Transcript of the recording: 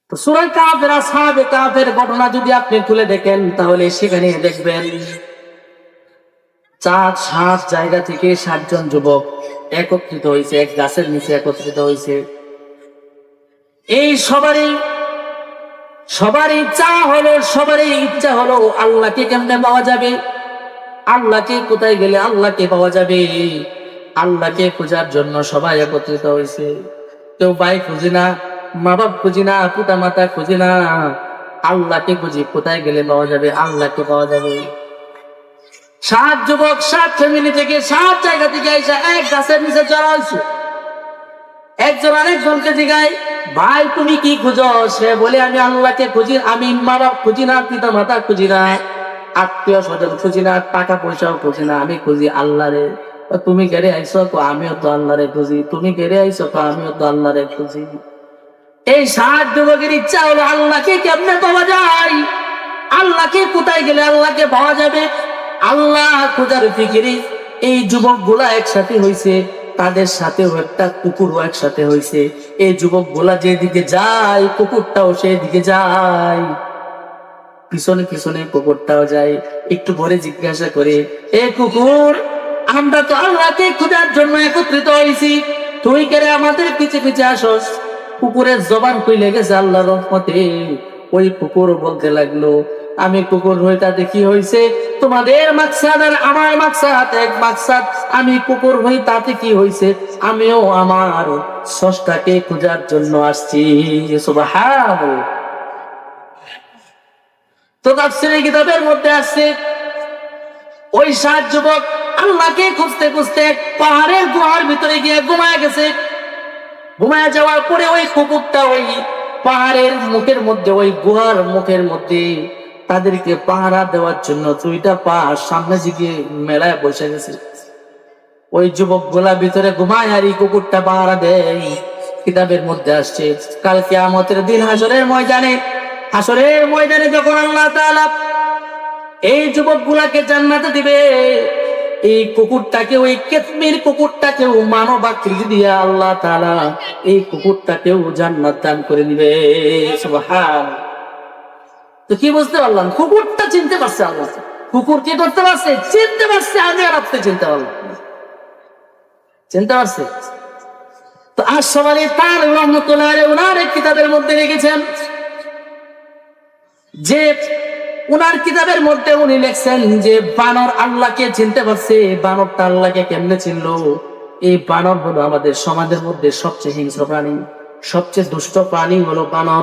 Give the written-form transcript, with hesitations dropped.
তো সূরা কাফের আসহাবে কাফের ঘটনা যদি আপনি খুলে দেখেন তাহলে সেখানে দেখবেন 4-7 জায়গা থেকে 7 জন যুবক একত্রিত হয়েছে, এক গাছের নিচে একত্রিত হয়েছে। এই সবারই ইচ্ছা হলো আল্লাহকে কেমনে পাওয়া যাবে, আল্লাহকে কোথায় গেলে আল্লাহকে পাওয়া যাবে। আল্লাহকে খোঁজার জন্য সবাই একত্রিত হয়েছে। কেউ ভাই খুঁজি না, মা বাপ খুঁজি না, পিতা মাতা খুঁজি না, আল্লাহকে খুঁজি, কোথায় গেলে পাওয়া যাবে, আল্লাহকে পাওয়া যাবে। 7 যুবক 7 ফ্যামিলি থেকে 7 জায়গা থেকে এসে এক গাছের নিচে জড়ো হয়েছে। একজন আরেকজনকে জিজ্ঞাসা, ভাই তুমি কি খুঁজো? সে বলে আমি আল্লাহকে খুঁজি, আমি মা বাপ খুঁজি না, পিতা মাতা খুঁজি না, আত্মীয় স্বজন খুঁজি না, টাকা পয়সাও খুঁজি না, আমি খুঁজি আল্লাহরে। তুমি কেড়ে আইসো? আমিও তো আল্লাহরে খুঁজি। তুমি কেড়ে আইসো? আমিও তো আল্লাহরে খুঁজি। এই 7 যুবকের ইচ্ছা হলো আল্লাহকে কেমনে পাওয়া যায়, আল্লাহকে কোথায় গেলে আল্লাহকে পাওয়া যাবে, আল্লাহ খোঁজার ফিকিরে এই যুবক গুলা একসাথে হয়েছে। তাদের সাথেও একটা কুকুরও একসাথে হয়েছে। এই যুবক গুলা যেদিকে যায় কুকুরটাও সেদিকে যায়, পিছনে পিছনে কুকুরটাও যায়। একটু পরে জিজ্ঞাসা করে, এ কুকুর, আমরা তো আল্লাহকে খোঁজার জন্য একত্রিত হয়েছি, তুই কেন আমাদের পিছে পিছে আসস? কুকুরের জবান খুলে গেছে আল্লাহর রহমতে। ওই কুকুর বলতে লাগলো, আমি কুকুর হই তাতে কি হয়েছে? তোমাদের মাকসাদ আর আমার মাকসাদ এক মাকসাদ। আমি কুকুর হই তাতে কি হয়েছে? আমিও আমার স্রষ্টাকে খোঁজার জন্য আসছি। সুবহানাল্লাহ। তো তাফসীরের কিতাবের মধ্যে আছে ওই 7 যুবক আল্লাহকে খুঁজতে খুঁজতে পাহাড়ের গুহার ভিতরে গিয়ে ঘুমায় গেছে। ঘুমায় যাওয়ার পরে ওই কুকুরটা ওই পাহাড়ের মুখের মধ্যে, ওই গুহার মুখের মধ্যে তাদেরকে পাহারা দেওয়ার জন্য 2টা পা সামনে দিকে মেলায় বসে গেছে। ওই যুবক গুলা ভিতরে ঘুমায় আর এই কুকুরটা পাহারা দেয়। কিতাবের মধ্যে আসছে কাল কিয়ামতের দিন হাসরের ময়দানে যখন আল্লাহ তাআলা এই যুবক গুলাকে জান্নাতে দিবে, এই কুকুরটাকে, ওই কিতমির কুকুরটাকেও মানব আকৃতি দিয়ে আল্লাহ তাআলা এই কুকুরটাকেও জান্নাত দান করে দিবে। সুবহানাল্লাহ। তো কি বুঝতে পারলাম? কুকুরটা চিনতে পারছে আল্লাহ। কুকুর কি করতে পারছে? চিনতে পারছে। আমি আর আপনি চিনতে পারলাম, চিনতে পারছে। তো আশ-শামালি তার রহমাতুল্লাহ আলাইহি ওনার এক কিতাবের মধ্যে লিখেছেন যে, উনার কিতাবের মধ্যে উনি লিখছেন যে বানর আল্লাহকে চিনতে পারছে। বানরটা আল্লাহকে কেমনে চিনলো? এই বানর হলো আমাদের সমাজের মধ্যে সবচেয়ে হিংস্র প্রাণী, সবচেয়ে দুষ্ট প্রাণী হলো বানর।